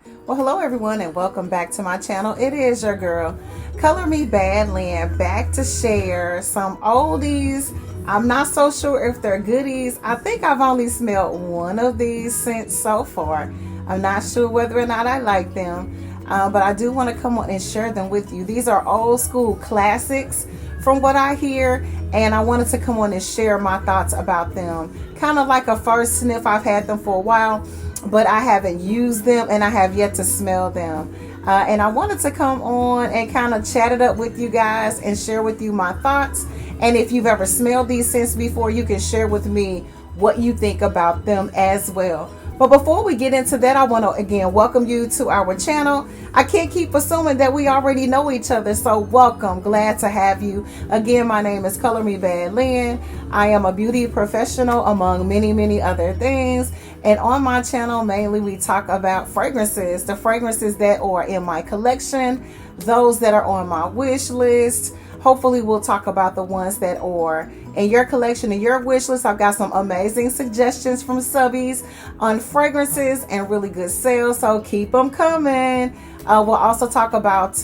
Well, hello everyone and welcome back to my channel. It is your girl, Color Me Bad Lynn, back to share some oldies. I'm not so sure if they're goodies. I think I've only smelled one of these scents so far. I'm not sure whether or not I like them, but I do want to come on and share them with you. These are old school classics from what I hear, and I wanted to come on and share my thoughts about them. Kind of like a first sniff. I've had them for a while, but I haven't used them and I have yet to smell them. And I wanted to come on and kind of chat it up with you guys and share with you my thoughts. And if you've ever smelled these scents before, you can share with me what you think about them as well. But before we get into that, I want to again welcome you to our channel. I can't keep assuming that we already know each other, so welcome. Glad to have you. Again, my name is Color Me Bad Lynn. I am a beauty professional among many other things. And on my channel, mainly we talk about fragrances, the fragrances that are in my collection, those that are on my wish list. Hopefully we'll talk about the ones that are in your collection and your wish list. I've got some amazing suggestions from subbies on fragrances and really good sales, so keep them coming. We'll also talk about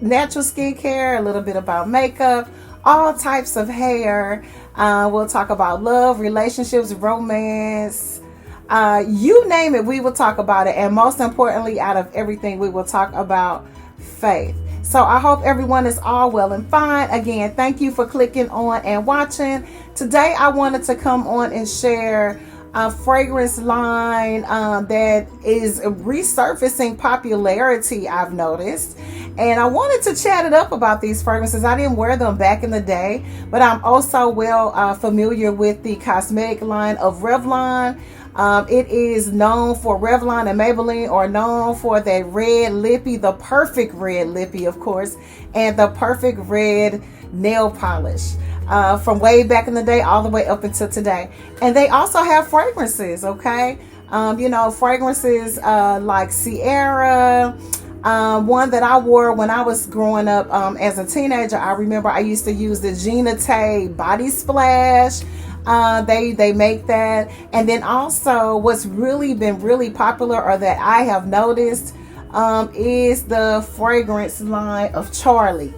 natural skincare, a little bit about makeup, all types of hair. We'll talk about love, relationships, romance, you name it, we will talk about it. And most importantly, out of everything, we will talk about faith. So I hope everyone is all well and fine. Again, thank you for clicking on and watching. Today I wanted to come on and share a fragrance line that is resurfacing popularity, I've noticed. And I wanted to chat it up about these fragrances. I didn't wear them back in the day, but I'm also well familiar with the cosmetic line of Revlon. It is known for Revlon and Maybelline are known for that red lippy, the perfect red lippy, of course, and the perfect red nail polish from way back in the day all the way up until today. And they also have fragrances, okay? Fragrances like Sierra. One that I wore when I was growing up as a teenager, I remember I used to use the Gina Tay Body Splash. They make that. And then also what's really been really popular, or that I have noticed, is the fragrance line of Charlie.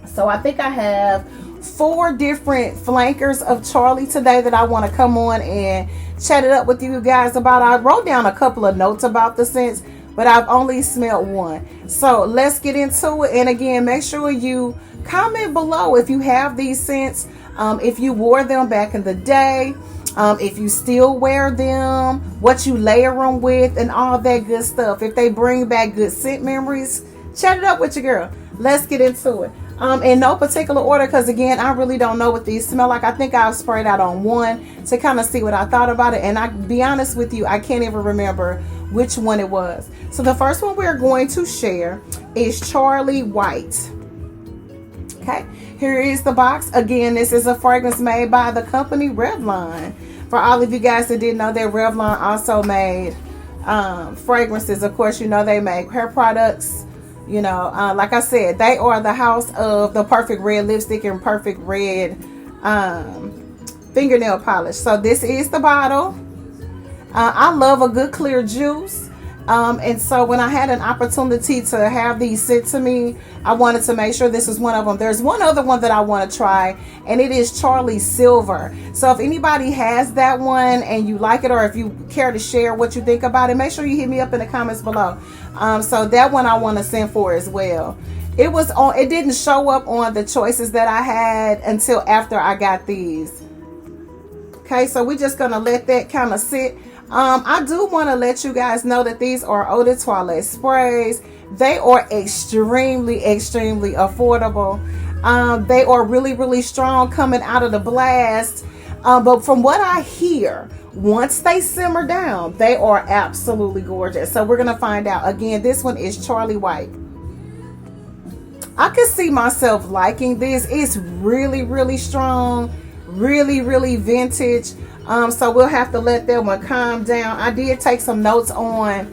So I think I have 4 different flankers of Charlie today that I want to come on and chat it up with you guys about. I wrote down a couple of notes about the scents, but I've only smelled one. So let's get into it. And again, make sure you comment below if you have these scents, if you wore them back in the day, if you still wear them, what you layer them with, and all that good stuff. If they bring back good scent memories, chat it up with your girl. Let's get into it. In no particular order, because again, I really don't know what these smell like. I think I've sprayed out on one to kind of see what I thought about it. And I be honest with you, I can't even remember which one it was. So the first one we're going to share is Charlie White. Okay, here is the box. Again, this is a fragrance made by the company Revlon. For all of you guys that didn't know that Revlon also made fragrances. Of course, you know they make hair products. Like I said, they are the house of the perfect red lipstick and perfect red fingernail polish. So this is the bottle. I love a good clear juice. And so when I had an opportunity to have these sent to me, I wanted to make sure this is one of them. There's one other one that I want to try, and it is Charlie Silver. So if anybody has that one and you like it, or if you care to share what you think about it, make sure you hit me up in the comments below. So that one I want to send for as well. It didn't show up on the choices that I had until after I got these. Okay, so we're just gonna let that kind of sit. I do want to let you guys know that these are eau de toilette sprays. They are extremely affordable. They are really strong coming out of the blast. But from what I hear, once they simmer down, they are absolutely gorgeous. So we're going to find out. Again, this one is Charlie White. I can see myself liking this. It's really strong, really vintage. So we'll have to let that one calm down. I did take some notes on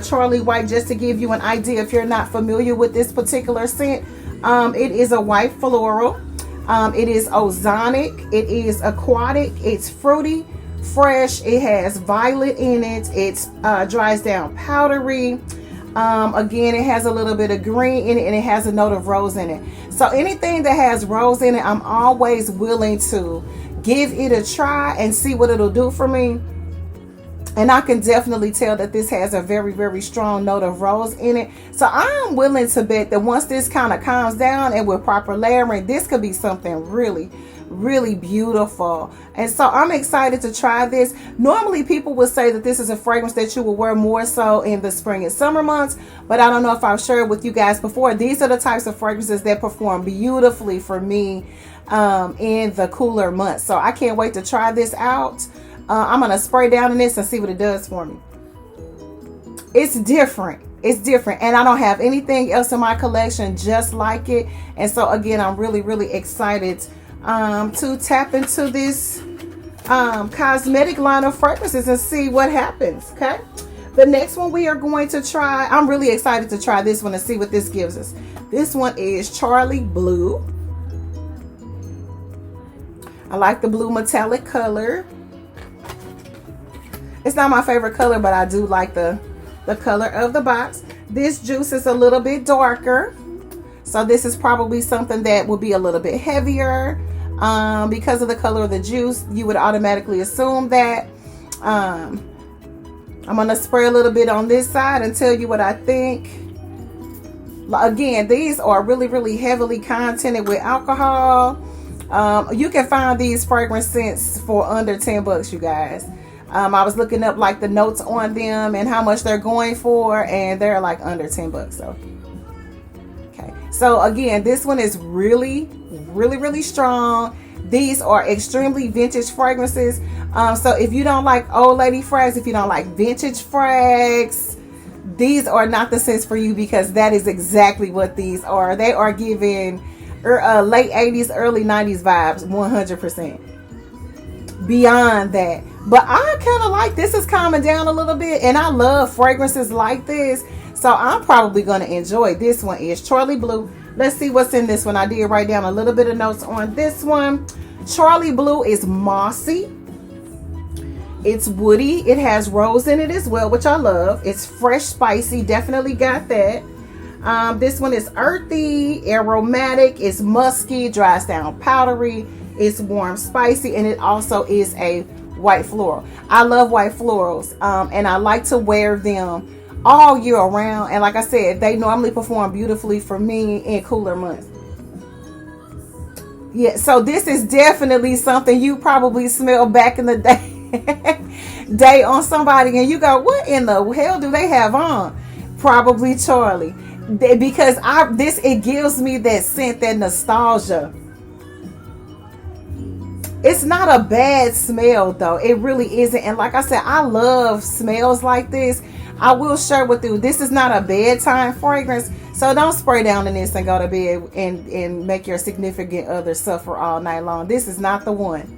Charlie White just to give you an idea if you're not familiar with this particular scent. It is a white floral. It is ozonic. It is aquatic. It's fruity, fresh. It has violet in it. It dries down powdery. Again, it has a little bit of green in it, and it has a note of rose in it. So anything that has rose in it, I'm always willing to give it a try and see what it'll do for me. And I can definitely tell that this has a very, very strong note of rose in it. So I'm willing to bet that once this kind of calms down and with proper layering, this could be something really, really beautiful. And so I'm excited to try this. Normally people would say that this is a fragrance that you will wear more so in the spring and summer months, but I don't know if I've shared with you guys before. These are the types of fragrances that perform beautifully for me in the cooler months. So I can't wait to try this out. I'm gonna spray down in this and see what it does for me. It's different. It's different, and I don't have anything else in my collection just like it. And so again, I'm really, really excited to tap into this cosmetic line of fragrances and see what happens. Okay, the next one we are going to try, I'm really excited to try this one and see what this gives us. This one is Charlie Blue. I like the blue metallic color. It's not my favorite color, but I do like the color of the box. This juice is a little bit darker, so this is probably something that will be a little bit heavier. Because of the color of the juice, you would automatically assume that. I'm gonna spray a little bit on this side and tell you what I think. Again, these are really, really heavily contented with alcohol. You can find these fragrance scents for under 10 bucks, you guys. I was looking up like the notes on them and how much they're going for, and they're like under 10 bucks. So, okay. So again, this one is really, really, really strong. These are extremely vintage fragrances. So if you don't like old lady frags, if you don't like vintage frags, these are not the scents for you, because that is exactly what these are. They are giving late 80s, early 90s vibes, 100%. Beyond that. But I kind of like this. Is calming down a little bit, and I love fragrances like this, so I'm probably going to enjoy this one. Is Charlie Blue. Let's see what's in this one. I did write down a little bit of notes on this one. Charlie Blue is mossy. It's woody. It has rose in it as well, which I love. It's fresh, spicy. Definitely got that. This one is earthy, aromatic. It's musky, dries down powdery. It's warm, spicy, and it also is a white floral. I love white florals, and I like to wear them all year around. And like I said, they normally perform beautifully for me in cooler months. Yeah, so this is definitely something you probably smelled back in the day on somebody, and you go, what in the hell do they have on? Probably Charlie, because it gives me that scent, that nostalgia. It's not a bad smell though. It really isn't. And like I said, I love smells like this. I will share with you, this is not a bedtime fragrance. So don't spray down in this and go to bed and make your significant other suffer all night long. This is not the one.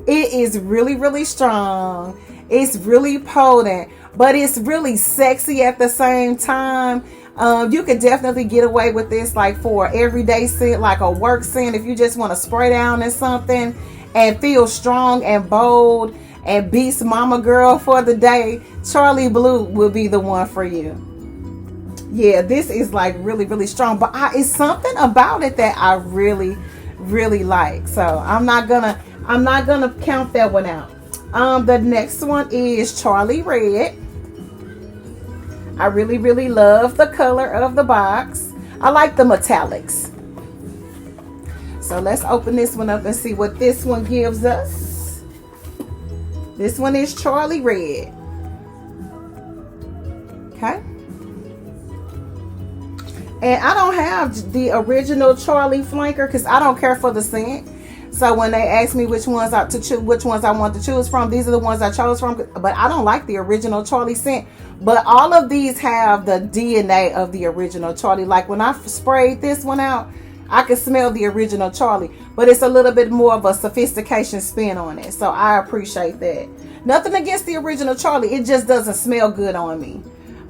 It is really, really strong. It's really potent, but it's really sexy at the same time. You could definitely get away with this like for everyday scent, like a work scent. If you just want to spray down in something and feel strong and bold and beast mama girl for the day, Charlie Blue will be the one for you. Yeah, this is like really, really strong, but it's something about it that I really, really like. So I'm not gonna count that one out. The next one is Charlie Red. I really, really love the color of the box. I like the metallics. So let's open this one up and see what this one gives us. This one is Charlie Red. Okay. And I don't have the original Charlie flanker because I don't care for the scent. So when they ask me which ones I want to choose from, these are the ones I chose from. But I don't like the original Charlie scent. But all of these have the DNA of the original Charlie. Like when I sprayed this one out, I could smell the original Charlie. But it's a little bit more of a sophistication spin on it. So I appreciate that. Nothing against the original Charlie. It just doesn't smell good on me.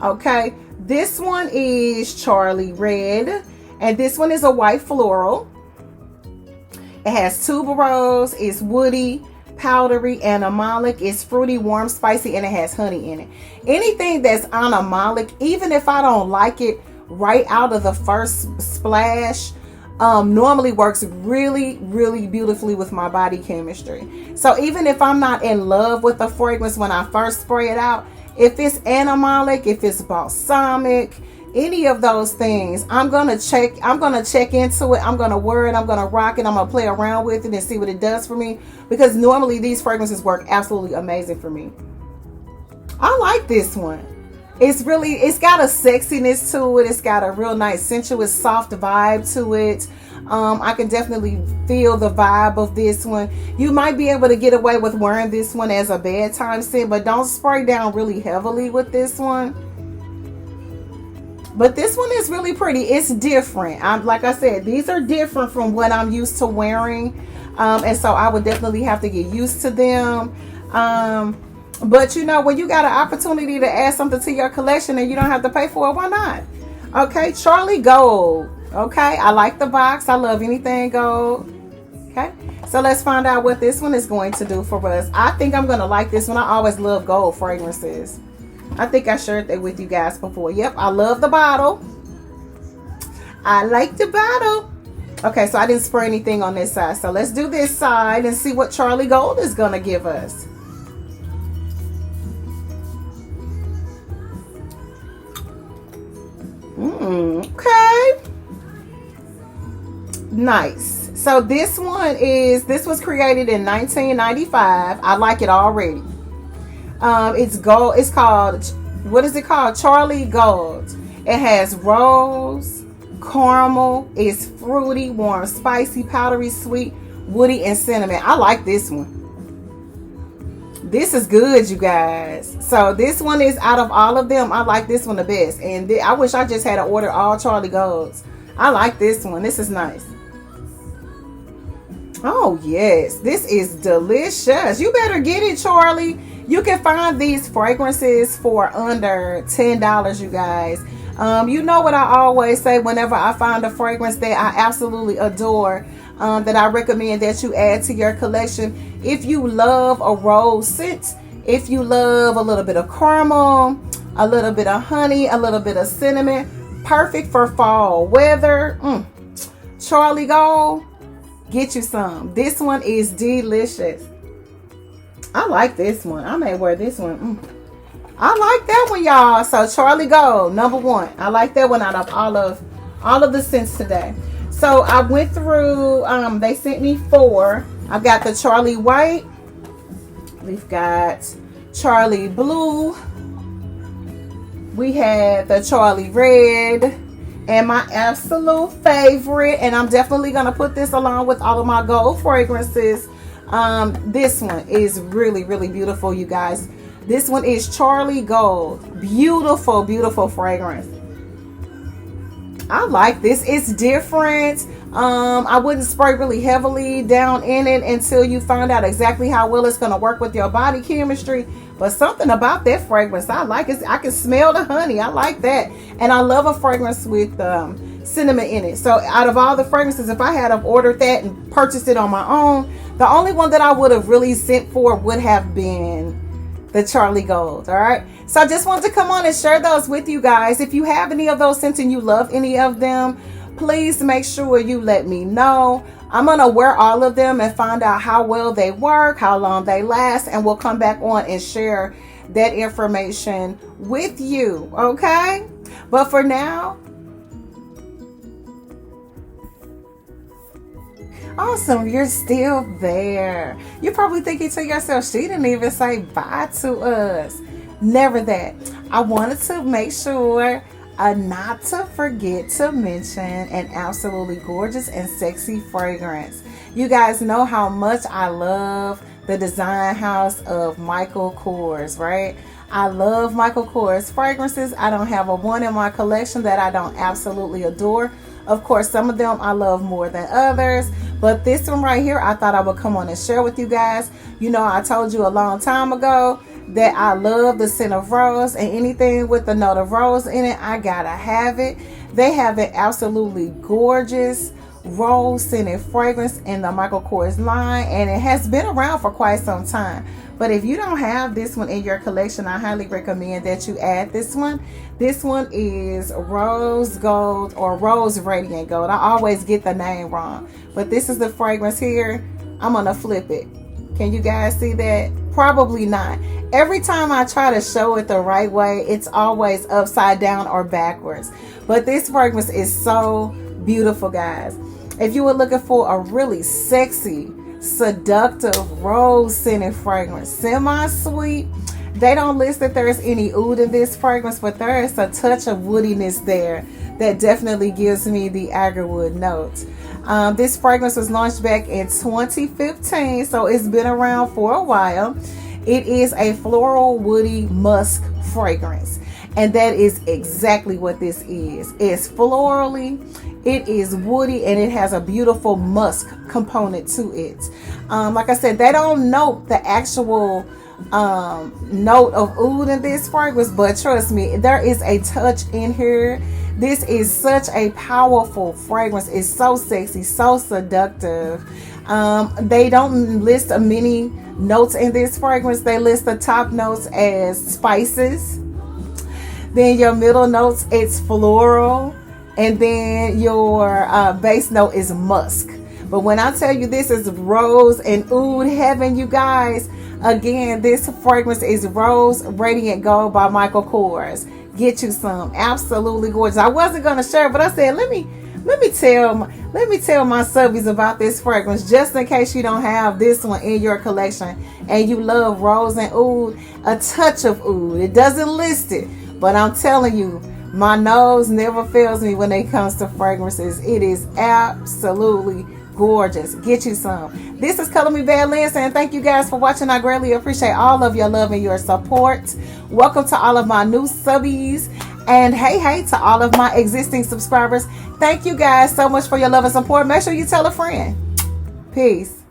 Okay. This one is Charlie Red. And this one is a white floral. It has tuberose. It's woody. powdery, animalic. It's fruity, warm, spicy, and it has honey in it. Anything that's animalic, even if I don't like it right out of the first splash, normally works really, really beautifully with my body chemistry. So even if I'm not in love with the fragrance when I first spray it out, if it's animalic, if it's balsamic, any of those things, I'm gonna check into it. I'm gonna wear it, I'm gonna rock it, I'm gonna play around with it and see what it does for me, because normally these fragrances work absolutely amazing for me. I like this one. It's got a sexiness to it. It's got a real nice sensuous soft vibe to it. I can definitely feel the vibe of this one. You might be able to get away with wearing this one as a bedtime scent, but don't spray down really heavily with this one. But this one is really pretty. It's different. Like I said, these are different from what I'm used to wearing. And so I would definitely have to get used to them. But you know, when you got an opportunity to add something to your collection and you don't have to pay for it, why not? Okay, Charlie Gold. Okay, I like the box. I love anything gold. Okay, so let's find out what this one is going to do for us. I think I'm going to like this one. I always love gold fragrances. I think I shared that with you guys before. Yep, I love the bottle. I like the bottle. Okay, so I didn't spray anything on this side. So let's do this side and see what Charlie Gold is going to give us. Okay. Nice. So this was created in 1995. I like it already. It's gold. It's called, what is it called? Charlie Gold. It has rose, caramel. It's fruity, warm, spicy, powdery, sweet, woody, and cinnamon. I like this one. This is good, you guys. So this one is, out of all of them, I like this one the best. And I wish I just had to order all Charlie Golds. I like this one. This is nice. Oh yes, this is delicious. You better get it, Charlie. You can find these fragrances for under $10, you guys. You know what I always say whenever I find a fragrance that I absolutely adore, that I recommend that you add to your collection. If you love a rose scent, if you love a little bit of caramel, a little bit of honey, a little bit of cinnamon, perfect for fall weather. Charlie Gold, get you some. This one is delicious. I like this one. I may wear this one. I like that one, y'all. So Charlie Gold, number one. I like that one out of all of the scents today. So I went through, they sent me 4. I've got the Charlie White. We've got Charlie Blue. We had the Charlie Red. And my absolute favorite, and I'm definitely going to put this along with all of my gold fragrances. This one is really, really beautiful, you guys. This one is Charlie Gold. Beautiful, beautiful fragrance. I like this. It's different. I wouldn't spray really heavily down in it until you find out exactly how well it's going to work with your body chemistry. But something about that fragrance I like is I can smell the honey. I like that. And I love a fragrance with cinnamon in it. So out of all the fragrances, if I had have ordered that and purchased it on my own, the only one that I would have really sent for would have been the Charlie Gold. All right. So I just wanted to come on and share those with you guys. If you have any of those scents and you love any of them, please make sure you let me know. I'm going to wear all of them and find out how well they work, how long they last, and we'll come back on and share that information with you. Okay. But for now, awesome, you're still there. You're probably thinking to yourself, she didn't even say bye to us. Never that. I wanted to make sure not to forget to mention an absolutely gorgeous and sexy fragrance. You guys know how much I love the design house of Michael Kors, right? I love Michael Kors fragrances. I don't have a one in my collection that I don't absolutely adore. Of course, some of them I love more than others, but this one right here, I thought I would come on and share with you guys. You know, I told you a long time ago that I love the scent of rose, and anything with the note of rose in it, I gotta have it. They have an absolutely gorgeous rose scented fragrance in the Michael Kors line, and it has been around for quite some time. But if you don't have this one in your collection, I highly recommend that you add this one. This one is Rose Gold or Rose Radiant Gold. I always get the name wrong, but this is the fragrance here. I'm gonna flip it. Can you guys see that? Probably not. Every time I try to show it the right way, it's always upside down or backwards. But this fragrance is so beautiful, guys. If you were looking for a really sexy, seductive rose scented fragrance, semi-sweet, they don't list that there's any oud in this fragrance, but there is a touch of woodiness there that definitely gives me the agarwood notes. This fragrance was launched back in 2015, so it's been around for a while. It is a floral woody musk fragrance, and that is exactly what this is. It's florally, it is woody, and it has a beautiful musk component to it. Like I said, they don't note the actual note of oud in this fragrance, but trust me, there is a touch in here. This is such a powerful fragrance. It's so sexy, so seductive. They don't list many notes in this fragrance. They list the top notes as spices, then your middle notes, it's floral, and then your base note is musk. But when I tell you this is rose and oud heaven, you guys, again, this fragrance is Rose Radiant Gold by Michael Kors. Get you some. Absolutely gorgeous. I wasn't gonna share, but I said let me tell my subbies about this fragrance, just in case you don't have this one in your collection and you love rose and oud, a touch of oud. It doesn't list it, but I'm telling you, my nose never fails me when it comes to fragrances. It is absolutely gorgeous. Get you some. This is Color Me Bad Lynn saying thank you guys for watching. I greatly appreciate all of your love and your support. Welcome to all of my new subbies, and hey to all of my existing subscribers. Thank you guys so much for your love and support. Make sure you tell a friend. Peace.